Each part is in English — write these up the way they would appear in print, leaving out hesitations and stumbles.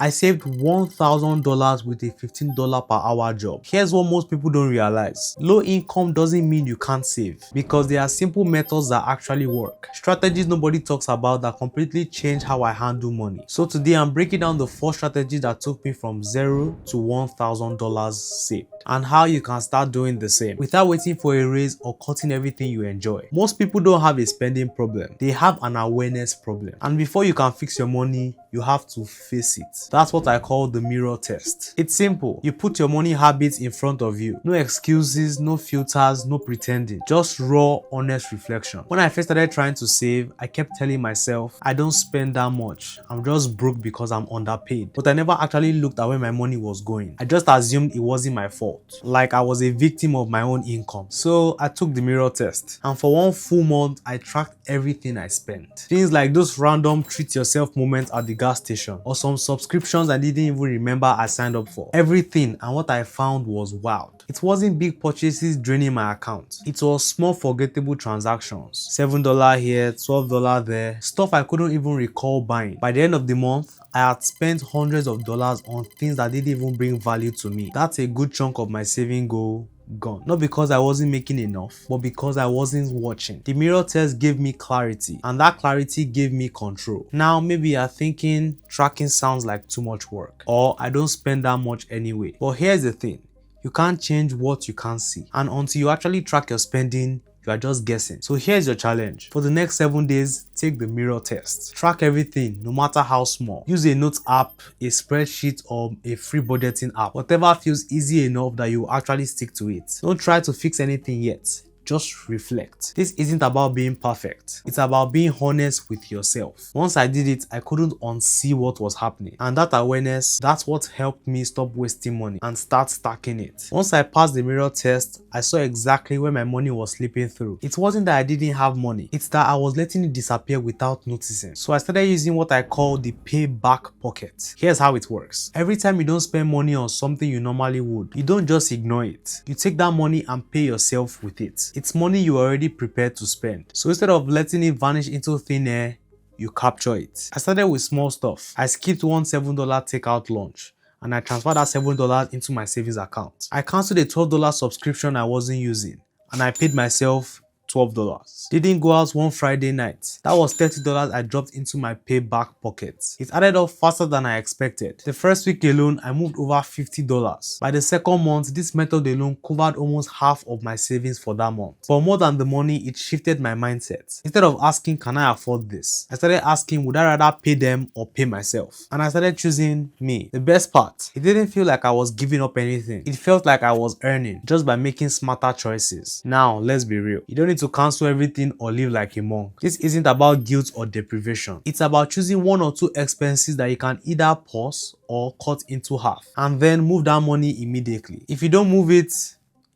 I saved $1,000 with a $15 per hour job. Here's what most people don't realize. Low income doesn't mean you can't save, because there are simple methods that actually work. Strategies nobody talks about that completely change how I handle money. So today I'm breaking down the 4 strategies that took me from $0 to $1,000 saved, and how you can start doing the same without waiting for a raise or cutting everything you enjoy. Most people don't have a spending problem, they have an awareness problem. And before you can fix your money, you have to face it. That's what I call the mirror test. It's simple. You put your money habits in front of you. No excuses, no filters, no pretending. Just raw, honest reflection. When I first started trying to save, I kept telling myself, I don't spend that much. I'm just broke because I'm underpaid. But I never actually looked at where my money was going. I just assumed it wasn't my fault. Like I was a victim of my own income. So I took the mirror test. And for 1 full month, I tracked everything I spent. Things like those random treat yourself moments at the gas station, or some subscriptions I didn't even remember I signed up for. Everything, and what I found was wild. It wasn't big purchases draining my account. It was small forgettable transactions. $7 here, $12 there, stuff I couldn't even recall buying. By the end of the month, I had spent hundreds of dollars on things that didn't even bring value to me. That's a good chunk of my saving goal gone. Not because I wasn't making enough, but because I wasn't watching. The mirror test gave me clarity, and that clarity gave me control. Now maybe you're thinking tracking sounds like too much work, or I don't spend that much anyway. But here's the thing, you can't change what you can't see, and until you actually track your spending, you are just guessing. So here's your challenge. For the next 7 days, take the mirror test. Track everything, no matter how small. Use a notes app, a spreadsheet, or a free budgeting app. Whatever feels easy enough that you actually stick to it. Don't try to fix anything yet. Just reflect. This isn't about being perfect. It's about being honest with yourself. Once I did it, I couldn't unsee what was happening. And that awareness, that's what helped me stop wasting money and start stacking it. Once I passed the mirror test, I saw exactly where my money was slipping through. It wasn't that I didn't have money. It's that I was letting it disappear without noticing. So I started using what I call the payback pocket. Here's how it works. Every time you don't spend money on something you normally would, you don't just ignore it. You take that money and pay yourself with it. It's money you are already prepared to spend. So instead of letting it vanish into thin air, you capture it. I started with small stuff. I skipped one $7 takeout lunch, and I transferred that $7 into my savings account. I canceled a $12 subscription I wasn't using, and I paid myself $12. Didn't go out one Friday night. That was $30 I dropped into my payback pocket. It added up faster than I expected. The first week alone, I moved over $50. By the second month, this method alone covered almost half of my savings for that month. But more than the money, it shifted my mindset. Instead of asking, can I afford this? I started asking, would I rather pay them or pay myself? And I started choosing me. The best part, it didn't feel like I was giving up anything. It felt like I was earning just by making smarter choices. Now, let's be real. You don't need to cancel everything or live like a monk. This isn't about guilt or deprivation. It's about choosing 1 or 2 expenses that you can either pause or cut into half, and then move that money immediately. If you don't move it,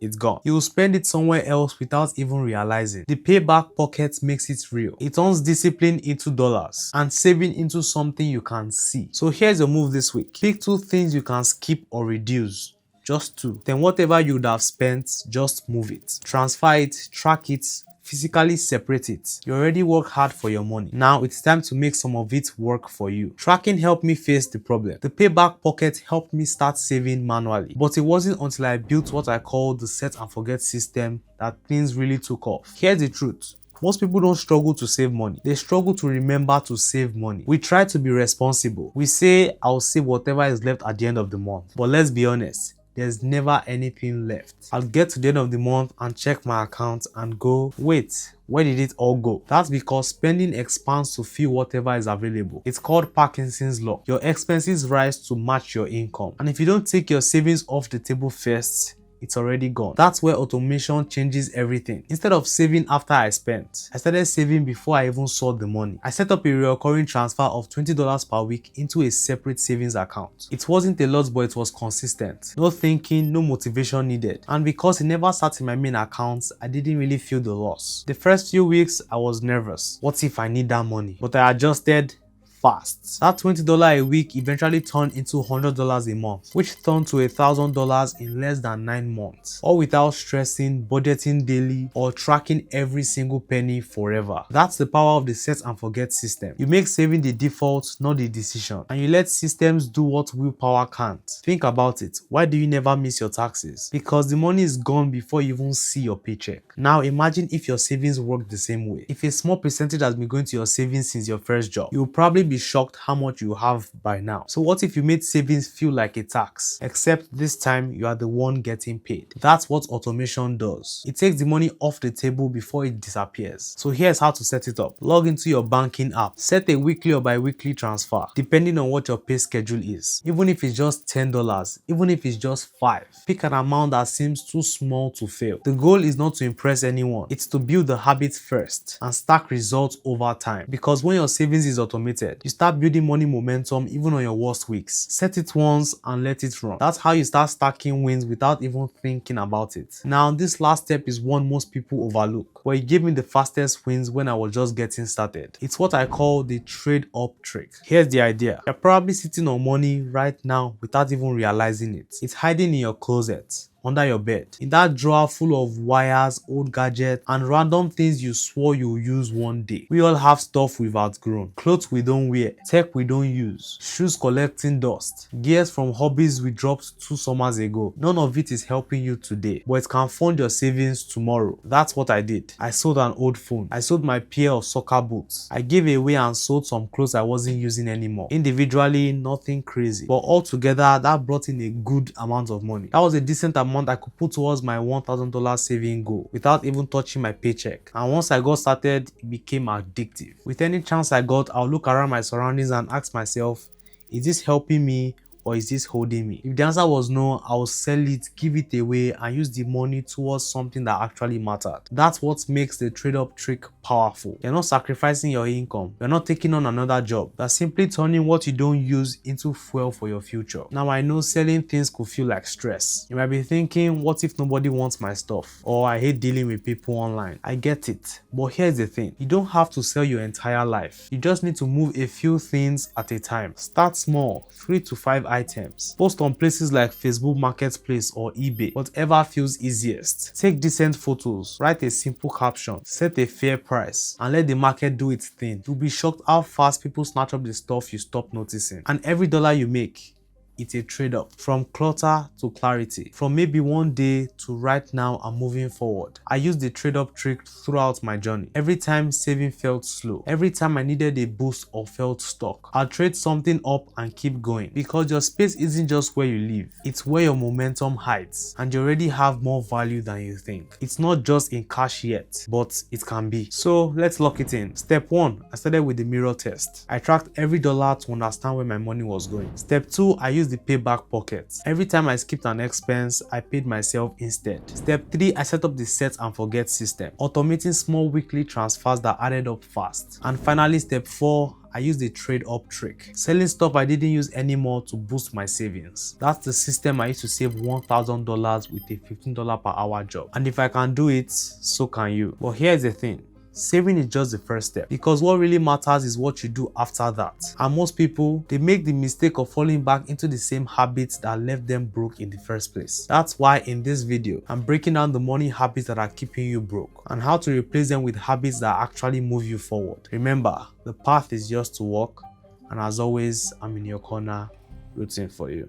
it's gone. You will spend it somewhere else without even realizing. The payback pocket makes it real. It turns discipline into dollars and saving into something you can see. So here's your move this week. Pick 2 things you can skip or reduce. Just 2. Then whatever you would have spent, just move it. Transfer it, track it, physically separate it. You already work hard for your money. Now it's time to make some of it work for you. Tracking helped me face the problem. The payback pocket helped me start saving manually. But it wasn't until I built what I call the set and forget system that things really took off. Here's the truth. Most people don't struggle to save money. They struggle to remember to save money. We try to be responsible. We say, I'll save whatever is left at the end of the month. But let's be honest, there's never anything left. I'll get to the end of the month and check my account and go, wait, where did it all go? That's because spending expands to fill whatever is available. It's called Parkinson's law. Your expenses rise to match your income. And if you don't take your savings off the table first, it's already gone. That's where automation changes everything. Instead of saving after I spent, I started saving before I even saw the money. I set up a recurring transfer of $20 per week into a separate savings account. It wasn't a lot, but it was consistent. No thinking, no motivation needed. And because it never sat in my main account, I didn't really feel the loss. The first few weeks, I was nervous. What if I need that money? But I adjusted. fast. That $20 a week eventually turned into $100 a month, which turned to $1,000 in less than 9 months, all without stressing, budgeting daily, or tracking every single penny forever. That's the power of the set and forget system. You make saving the default, not the decision, and you let systems do what willpower can't. Think about it. Why do you never miss your taxes? Because the money is gone before you even see your paycheck. Now imagine if your savings worked the same way. If a small percentage has been going to your savings since your first job, you'll probably be shocked how much you have by now. So what if you made savings feel like a tax? Except this time you are the one getting paid. That's what automation does. It takes the money off the table before it disappears. So here's how to set it up. Log into your banking app. Set a weekly or bi-weekly transfer, depending on what your pay schedule is. Even if it's just $10, even if it's just $5. Pick an amount that seems too small to fail. The goal is not to impress anyone. It's to build the habit first and stack results over time. Because when your savings is automated, you start building money momentum even on your worst weeks. Set it once and let it run. That's how you start stacking wins without even thinking about it. Now, this last step is one most people overlook, but it gave me the fastest wins when I was just getting started. It's what I call the trade-up trick. Here's the idea. You're probably sitting on money right now without even realizing it. It's hiding in your closet, under your bed, in that drawer full of wires, old gadgets, and random things you swore you'll use one day. We all have stuff we've outgrown, clothes we don't wear, tech we don't use, shoes collecting dust, gears from hobbies we dropped 2 summers ago. None of it is helping you today, but it can fund your savings tomorrow. That's what I did. I sold an old phone. I sold my pair of soccer boots. I gave away and sold some clothes I wasn't using anymore. Individually, nothing crazy, but all together, that brought in a good amount of money. That was a decent amount I could put towards my $1,000 saving goal without even touching my paycheck. And once I got started, it became addictive. With any chance I got, I'll look around my surroundings and ask myself, is this helping me or is this holding me? If the answer was no, I'll sell it, give it away, and use the money towards something that actually mattered. That's what makes the trade-up trick powerful. You're not sacrificing your income. You're not taking on another job. You're simply turning what you don't use into fuel for your future. Now, I know selling things could feel like stress. You might be thinking, what if nobody wants my stuff? Or I hate dealing with people online. I get it. But here's the thing. You don't have to sell your entire life. You just need to move a few things at a time. Start small, 3 to 5 items. Post on places like Facebook Marketplace or eBay, whatever feels easiest. Take decent photos, write a simple caption, set a fair price, and let the market do its thing. You'll be shocked how fast people snatch up the stuff you stop noticing. And every dollar you make, it's a trade-off. From clutter to clarity. From maybe one day to right now and moving forward. I used the trade-up trick throughout my journey. Every time saving felt slow. Every time I needed a boost or felt stuck. I'll trade something up and keep going. Because your space isn't just where you live. It's where your momentum hides. And you already have more value than you think. It's not just in cash yet, but it can be. So let's lock it in. Step 1. I started with the mirror test. I tracked every dollar to understand where my money was going. Step 2. I used the payback pocket. Every time I skipped an expense, I paid myself instead. Step 3, I set up the set and forget system, automating small weekly transfers that added up fast. And finally, step 4, I used the trade-up trick, selling stuff I didn't use anymore to boost my savings. That's the system I used to save $1,000 with a $15 per hour job. And if I can do it, so can you. But here's the thing. Saving is just the first step, because what really matters is what you do after that. And most people, they make the mistake of falling back into the same habits that left them broke in the first place. That's why in this video, I'm breaking down the money habits that are keeping you broke and how to replace them with habits that actually move you forward. Remember, the path is yours to walk, and as always, I'm in your corner rooting for you.